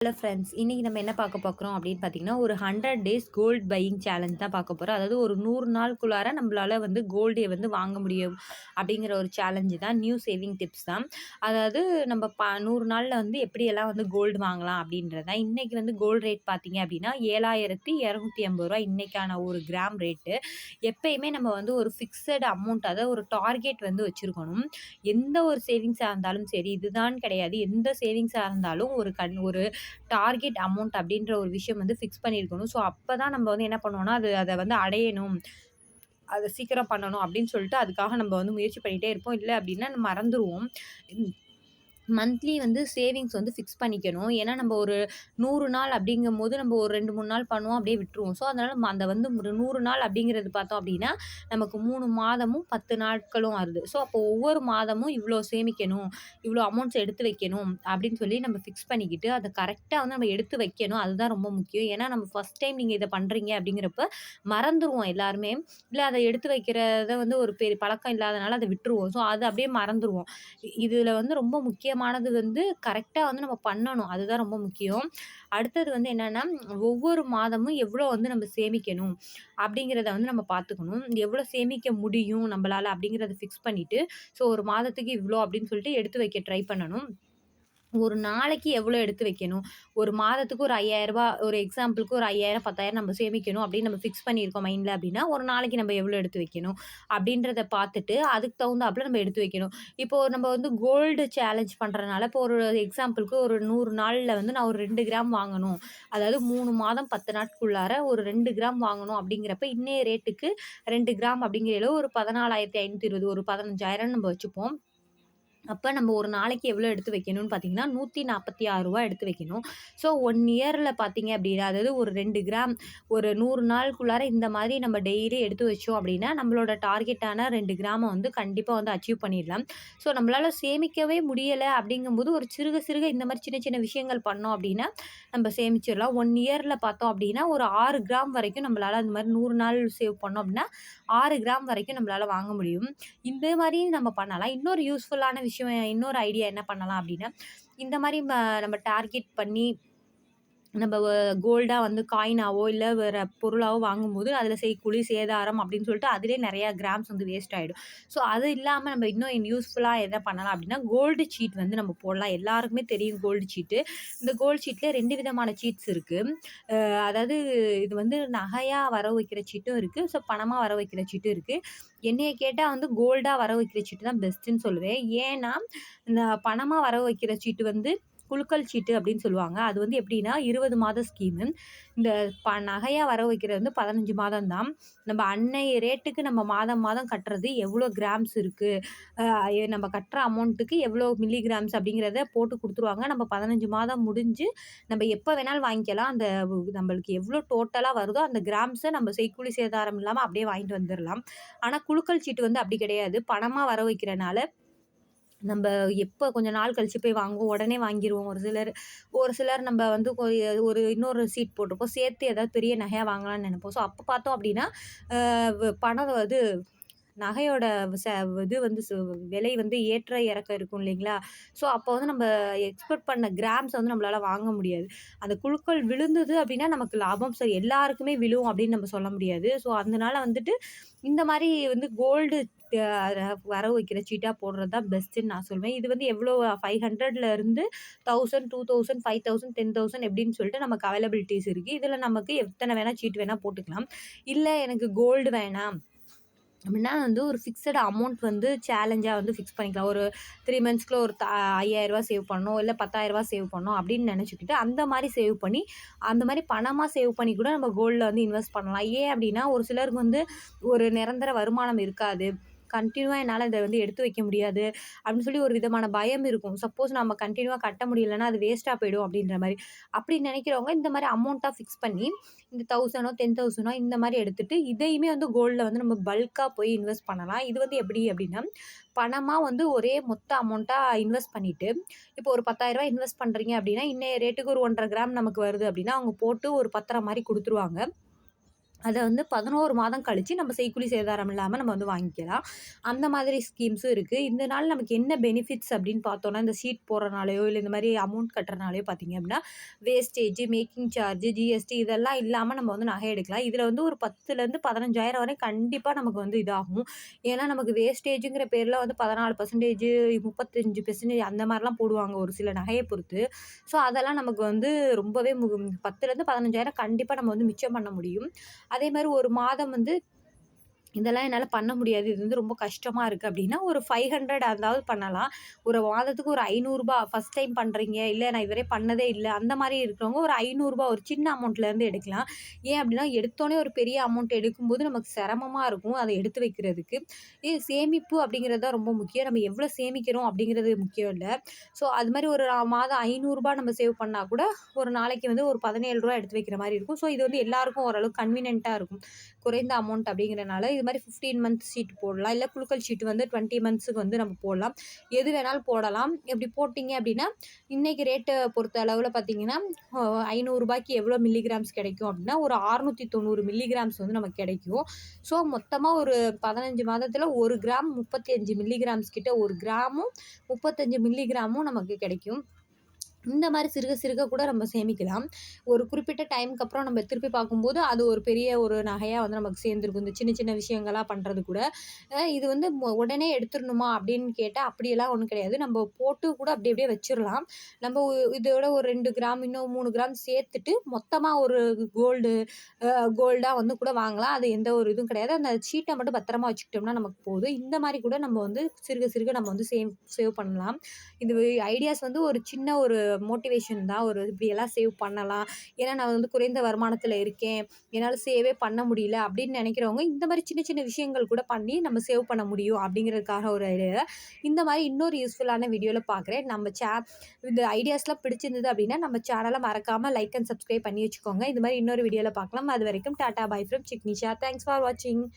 Hello friends, இன்னைக்கு நம்ம என்ன பார்க்க போகிறோம் அப்படின்னு பார்த்தீங்கன்னா, ஒரு 100 டேஸ் கோல்ட் பையிங் சேலஞ்ச் தான் பார்க்க போகிறோம். அதாவது ஒரு 100 நாளுக்குள்ளார நம்மளால வந்து கோல்டை வந்து வாங்க முடியும் அப்படிங்கிற ஒரு சேலஞ்சு தான். நியூ சேவிங் டிப்ஸ் தான். அதாவது நம்ம 100 நாளில் வந்து எப்படியெல்லாம் வந்து கோல்டு வாங்கலாம் அப்படின்றது தான். இன்றைக்கி வந்து கோல்டு ரேட் பார்த்தீங்க அப்படின்னா ரூ. 7,250 இன்னைக்கான ஒரு கிராம் ரேட்டு. எப்பயுமே நம்ம வந்து ஒரு ஃபிக்ஸட் அமௌண்ட், அதாவது ஒரு டார்கெட் வந்து வச்சுருக்கணும். எந்த ஒரு சேவிங்ஸாக இருந்தாலும் சரி, இதுதான் கிடையாது. எந்த சேவிங்ஸாக இருந்தாலும் ஒரு டார்கெட் அமௌண்ட் அப்படின்ற ஒரு விஷயம் வந்து ஃபிக்ஸ் பண்ணியிருக்கணும். ஸோ அப்பதான் நம்ம வந்து என்ன பண்ணுவோம்னா, அத வந்து அடையணும். அத சீக்கிரம் பண்ணணும் அப்படின்னு சொல்லிட்டு அதுக்காக நம்ம வந்து முயற்சி பண்ணிட்டே இருப்போம். இல்ல அப்படின்னா மறந்துருவோம். மந்த்லி வந்து சேவிங்ஸ் வந்து ஃபிக்ஸ் பண்ணிக்கணும். ஏன்னா நம்ம ஒரு 100 நாள் அப்படிங்கும்போது நம்ம ஒரு 2, 3 நாள் பண்ணுவோம், அப்படியே விட்டுருவோம். ஸோ அதனால அந்த வந்து ஒரு 100 நாள் அப்படிங்கிறது பார்த்தோம் அப்படின்னா, நமக்கு 3 மாதமும் 10 நாட்களும் வருது. ஸோ அப்போ ஒவ்வொரு மாதமும் இவ்வளோ சேமிக்கணும், இவ்வளோ அமௌண்ட்ஸ் எடுத்து வைக்கணும் அப்படின்னு சொல்லி நம்ம ஃபிக்ஸ் பண்ணிக்கிட்டு, அத கரெக்ட்டா வந்து நம்ம எடுத்து வைக்கணும். அதுதான் ரொம்ப முக்கியம். ஏன்னா நம்ம ஃபர்ஸ்ட் டைம் நீங்க இத பண்றீங்க அப்படிங்கிறப்ப மறந்துருவோம் எல்லாருமே. இல்ல அத எடுத்து வைக்கிறத வந்து ஒரு பெரிய பழக்கம் இல்லாதனால அத விட்டுருவோம். ஸோ அது அப்படியே மறந்துருவோம். இதுல வந்து ரொம்ப முக்கியமானது வந்து கரெக்ட்டா வந்து நம்ம பண்ணணும். அதுதான் ரொம்ப முக்கியம். அடுத்தது வந்து என்னன்னா, ஒவ்வொரு மாதமும் எவ்வளோ வந்து நம்ம சேமிக்கணும் அப்படிங்கிறத வந்து நம்ம பார்த்துக்கணும். எவ்வளோ சேமிக்க முடியும் நம்பளால அப்படிங்கிறத ஃபிக்ஸ் பண்ணிட்டு, ஸோ ஒரு மாதத்துக்கு இவ்வளோ அப்படின்னு சொல்லிட்டு எடுத்து வைக்க ட்ரை பண்ணணும். ஒரு நாளைக்கு எவ்வளோ எடுத்து வைக்கணும்? ஒரு மாதத்துக்கு ஒரு ரூ. 5,000, ஒரு எக்ஸாம்பிளுக்கு ஒரு 5,000, 10,000 நம்ம சேமிக்கணும் அப்படின்னு நம்ம ஃபிக்ஸ் பண்ணியிருக்கோம் மைண்ட்ல அப்படின்னா, ஒரு நாளைக்கு நம்ம எவ்வளோ எடுத்து வைக்கணும்? அப்படின்றத பார்த்துட்டு, அதுக்கு தகுந்தாப்புல நம்ம எடுத்து வைக்கணும். இப்போ நம்ம வந்து கோல்டு சேலஞ்ச் பண்றனால, இப்போ ஒரு எக்ஸாம்பிளுக்கு ஒரு 100 நாள்ல வந்து நான் ஒரு 2 கிராம் வாங்கணும். அதாவது 3 மாதம் 10 நாட்குள்ளார ஒரு 2 கிராம் வாங்கணும் அப்படிங்கிறப்ப, இன்னைய ரேட்டுக்கு 2 கிராம் அப்படிங்கையில ஒரு 14,520, ஒரு 15,000 நம்ம வச்சுப்போம். அப்ப நம்ம ஒரு நாளைக்கு எவ்வளோ எடுத்து வைக்கணும்னு பார்த்தீங்கன்னா, ரூ. 146 எடுத்து வைக்கணும். ஸோ 1 இயர்ல பார்த்தீங்க அப்படின்னா, அதாவது ஒரு 2 கிராம் ஒரு 100 நாளுக்குள்ளார இந்த மாதிரி நம்ம டெய்லி எடுத்து வச்சோம் அப்படின்னா, நம்மளோட டார்கெட்டான 2 கிராம வந்து கண்டிப்பா வந்து அச்சீவ் பண்ணிடலாம். ஸோ நம்மளால சேமிக்கவே முடியல அப்படிங்கும்போது, ஒரு சிறுக சிறுக இந்த மாரி சின்ன சின்ன விஷயங்கள் பண்ணோம் அப்படின்னா, நம்ம சேமிச்சிடலாம். 1 இயர்ல பார்த்தோம் அப்படின்னா, ஒரு 6 கிராம் வரைக்கும் நம்மளால அந்த மாரி 100 நாள் சேவ் பண்ணோம் அப்படின்னா, 6 கிராம் வரைக்கும் நம்மளால வாங்க முடியும். இந்த மாரி நம்ம பண்ணலாம். இன்னொரு யூஸ்ஃபுல்லான விஷயம், இன்னொரு ஐடியா என்ன பண்ணலாம் அப்டின்னா, இந்த மாரி நம்ம டார்கெட் பண்ணி நம்ம கோல்டா வந்து காயினாவோ, இல்ல வேற பொருளாவோ வாங்கும்போது, அதில செய்கூலி, சேதாரம் அப்படின்னு சொல்லிட்டு அதிலேயே நெறைய கிராம்ஸ் வந்து வேஸ்ட் ஆயிடும். ஸோ அது இல்லாம நம்ம இன்னும் யூஸ்ஃபுல்லா எத பண்ணலாம் அப்படின்னா, கோல்டு சீட் வந்து நம்ம போடலாம். எல்லாருக்குமே தெரியும் கோல்டு சீட்டு. இந்த கோல்டு சீட்ல 2 விதமான சீட்ஸ் இருக்கு. அதாவது இது வந்து நகையா வரவு வைக்கிற சீட்டும் இருக்கு. ஸோ பணமா வர வைக்கிற சீட்டும் இருக்கு. என்னைய கேட்டா வந்து கோல்டா வர வைக்கிற சீட்டு தான் பெஸ்ட்டுன்னு சொல்லுவேன். ஏன்னா, இந்த பணமா வரவு வைக்கிற சீட்டு வந்து குலுக்கல் சீட்டு அப்படின்னு சொல்லுவாங்க. அது வந்து எப்படின்னா 20 மாத ஸ்கீமு. இந்த நகையா வரவு வைக்கிறது வந்து 15 மாதம் தான். நம்ம அன்னைய ரேட்டுக்கு நம்ம மாதம் மாதம் கட்டுறது எவ்வளோ கிராம்ஸ் இருக்கு, அ நம்ம கட்டுற அமௌண்ட்டுக்கு எவ்வளோ மில்லிகிராம்ஸ் அப்படிங்கிறத போட்டு குடுத்துருவாங்க. நம்ம 15 மாதம் முடிஞ்சு நம்ம எப்ப வேணாலும் வாங்கிக்கலாம். அந்த நம்மளுக்கு எவ்வளோ டோட்டலா வருதோ அந்த கிராம்ஸ நம்ம செய்கூலி சேதாரம் இல்லாம அப்படியே வாங்கிட்டு வந்துரலாம். ஆனா குலுக்கல் சீட்டு வந்து அப்படி கிடையாது. பணமா வர வைக்கிறனால நம்ப எப்ப கொஞ்ச நாள் கழிச்சு போய் வாங்குவோம். உடனே வாங்கிருவோம். ஒரு சிலர் நம்ப வந்து ஒரு இன்னொரு சீட் போட்டிருப்போம். சேர்த்து ஏதாவது பெரிய நகையா வாங்கலாம்னு நெனைப்போம். ஸோ அப்ப பார்த்தோம் அப்டின்னா, அ பணம் இது நகையோட ச இது வந்து விலை வந்து ஏற்ற இறக்கம் இருக்கும் இல்லைங்களா? ஸோ அப்போ வந்து நம்ம எக்ஸ்பெக்ட் பண்ண கிராம்ஸ் வந்து நம்மளால வாங்க முடியாது. அந்த குழுக்கள் விழுந்தது அப்டின்னா நமக்கு லாபம். சரி, எல்லாருக்குமே விழும் அப்டின்னு நம்ம சொல்ல முடியாது. ஸோ அதனால வந்துட்டு இந்த மாரி வந்து கோல்டு வரவு வைக்கிற சீட்டா போடுறது தான் பெஸ்ட்டுன்னு நான் சொல்வேன். இது வந்து எவ்வளோ 500ல இருந்து 1000, 2000, 5000, 10,000 எப்படின்னு சொல்லிட்டு நமக்கு அவைலபிலிட்டீஸ் இருக்கு. இதுல நமக்கு எத்தன வேணா சீட் வேணா போட்டுக்கலாம். இல்ல எனக்கு கோல்டு வேணாம் அப்படின்னா வந்து ஒரு ஃபிக்ஸட் அமௌண்ட் வந்து சேலஞ்சா வந்து ஃபிக்ஸ் பண்ணிக்கலாம். ஒரு 3 மந்த்ஸ்க்குள்ள ஒரு ரூ. 5,000 சேவ் பண்ணணும், இல்ல ரூ. 10,000 சேவ் பண்ணணும் அப்படின்னு நெனச்சுக்கிட்டு, அந்த மாரி சேவ் பண்ணி, அந்த மாரி பணமா சேவ் பண்ணி கூட நம்ம கோல்ட்ல வந்து இன்வெஸ்ட் பண்ணலாம். ஏன் அப்படின்னா, ஒரு சிலருக்கு வந்து ஒரு நிரந்தர வருமானம் இருக்காது. கன்டினியூவா என்னால இத வந்து எடுத்து வைக்க முடியாது அப்படின்னு சொல்லி ஒரு விதமான பயம் இருக்கும். சப்போஸ் நம்ம கன்டினியூவா கட்ட முடியலன்னா, அது வேஸ்ட்டா போயிடும் அப்படின்ற மாரி. அப்படி நெனைக்கிறவங்க இந்த மாரி அமௌண்ட்டா ஃபிக்ஸ் பண்ணி, இந்த 1000ஓ, 10,000ஓ இந்த மாரி எடுத்துட்டு, இதையுமே வந்து கோல்ட்ல வந்து நம்ம பல்க்கா போய் இன்வெஸ்ட் பண்ணலாம். இது வந்து எப்படி அப்படின்னா, பணமா வந்து ஒரே மொத்த அமௌண்ட்டா இன்வெஸ்ட் பண்ணிட்டு, இப்போ ஒரு ரூ. 10,000 இன்வெஸ்ட் பண்றீங்க அப்படின்னா, இன்னைய ரேட்டுக்கு ஒரு 1 1/2 கிராம் நமக்கு வருது அப்படின்னா, அவங்க போட்டு ஒரு பத்திரம் மாரி குடுத்துருவாங்க. அத வந்து 11 மாதம் கழிச்சு நம்ம செய்கூலி சேதாரம் இல்லாம நம்ம வந்து வாங்கிக்கலாம். அந்த மாதிரி ஸ்கீம்ஸும் இருக்கு. இதனால நமக்கு என்ன பெனிஃபிட்ஸ் அப்படின்னு பார்த்தோம்னா, இந்த சீட் போடுறனாலயோ, இல்ல இந்த மாரி அமௌண்ட் கட்டுறனாலயோ பார்த்தீங்க அப்படின்னா, வேஸ்டேஜ், மேக்கிங் சார்ஜ், ஜிஎஸ்டி இதெல்லாம் இல்லாம நம்ம வந்து நகை எடுக்கலாம். இதுல வந்து ஒரு 10,000லேருந்து 15,000 வரை கண்டிப்பா நமக்கு வந்து இதாகும். ஏன்னா நமக்கு வேஸ்டேஜ்ங்கிற பேர்ல வந்து 14% 35% அந்த மாரிலாம் போடுவாங்க ஒரு சில நகைய பொறுத்து. ஸோ அதெல்லாம் நமக்கு வந்து ரொம்பவே 10,000லேருந்து 15,000 கண்டிப்பா நம்ம வந்து மிச்சம் பண்ண முடியும். அதே மாரி ஒரு மாதம் வந்து இதெல்லாம் என்னால பண்ண முடியாது. இது வந்து ரொம்ப கஷ்டமா இருக்கு அப்டின்னா, ஒரு 500 அதாவது பண்ணலாம். ஒரு மாதத்துக்கு ஒரு ரூ. 500 ஃபர்ஸ்ட் டைம் பண்றீங்க, இல்ல நான் இதுவரை பண்ணதே இல்ல. அந்த மாரி இருக்கிறவங்க ஒரு ரூ. 500 ஒரு சின்ன அமௌண்ட்லேருந்து எடுக்கலாம். ஏன் அப்டின்னா, எடுத்தோனே ஒரு பெரிய அமௌண்ட் எடுக்கும்போது நமக்கு சிரமமா இருக்கும். அத எடுத்து வைக்கிறதுக்கு. சேமிப்பு அப்டிங்கிறது தான் ரொம்ப முக்கியம். நம்ம எவ்வளோ சேமிக்கிறோம் அப்டிங்கிறது முக்கியம் இல்ல. ஸோ அது மாரி ஒரு மாதம் ரூ. 500 நம்ம சேவ் பண்ணா கூட, ஒரு நாளைக்கு வந்து ஒரு ரூ. 17 எடுத்து வைக்கிற மாரி இருக்கும். ஸோ இது வந்து எல்லாருக்கும் ஓரளவுக்கு கன்வீனியன்ட்டா இருக்கும். குறைந்த அமௌண்ட் அப்படிங்கிறனால, இது மாரி 15 மந்த்ஸ் ஷீட் போடலாம். இல்ல குலுக்கல் ஷீட் வந்து 20 மந்த்ஸுக்கு வந்து நம்ம போடலாம். எது வேணாலும் போடலாம். இப்படி போட்டீங்க அப்படின்னா, இன்னைக்கு ரேட்ட பொறுத்த அளவுல பார்த்தீங்கன்னா, ரூ. 500க்கு எவ்வளோ மில்லிகிராம்ஸ் கிடைக்கும் அப்படின்னா, ஒரு 690 மில்லிகிராம்ஸ் வந்து நமக்கு கிடைக்கும். ஸோ மொத்தமா ஒரு 15 மாதத்துல 1 கிராம் 35 மில்லிகிராம்ஸ் கிட்ட 1 கிராமும் 35 மில்லிகிராமும் நமக்கு கிடைக்கும். இந்த மாரி சிறுக சிறுக கூட நம்ம சேமிக்கலாம். ஒரு குறிப்பிட்ட டைம்க்கு அப்புறம் நம்ம திருப்பி பார்க்கும்போது, அது ஒரு பெரிய ஒரு நகையா வந்து நமக்கு சேர்ந்திருக்கும். இந்த சின்ன சின்ன விஷயங்களா பண்றது கூட. இது வந்து உடனே எடுத்துறணுமா அப்படின்னு கேட்டா, அப்படியெல்லாம் ஒண்ணும் கிடையாது. நம்ம போட்டு கூட அப்படி அப்படியே வச்சிரலாம். நம்ம இதோட ஒரு 2 கிராம், இன்னும் 3 கிராம் சேர்த்துட்டு, மொத்தமா ஒரு கோல்டு கோல்டா வந்து கூட வாங்கலாம். அது எந்த ஒரு இதுவும் கிடையாது. அந்த சீட்ட மட்டும் பத்திரமா வச்சுக்கிட்டோம்னா நமக்கு போதும். இந்த மாரி கூட நம்ம வந்து சிறுக சிறுக நம்ம வந்து சேவ் சேவ் பண்ணலாம். இது ஐடியாஸ் வந்து ஒரு சின்ன ஒரு மோட்டிவேஷன் தான். ஒரு இப்படியெல்லாம் சேவ் பண்ணலாம். ஏன்னா நான் வந்து குறைந்த வருமானத்தில இருக்கேன். என்னால சேவே பண்ண முடியல அப்படின்னு நினைக்கிறவங்க, இந்த மாரி சின்ன சின்ன விஷயங்கள் கூட பண்ணி நம்ம சேவ் பண்ண முடியும் அப்படிங்கிறதுக்காக ஒரு ஐடியா. இந்த மாரி இன்னொரு யூஸ்ஃபுல்லான வீடியோல பார்க்குறேன். இந்த ஐடியாஸ்லாம் பிடிச்சிருந்தது அப்படின்னா, நம்ம சேனல மறக்காம லைக் அண்ட் சப்ஸ்கிரைப் பண்ணி வச்சுக்கோங்க. இது மாரி இன்னொரு வீடியோல பார்க்கலாம். அதுவரைக்கும் tata bye from Signisha. Thanks for வாட்சிங்.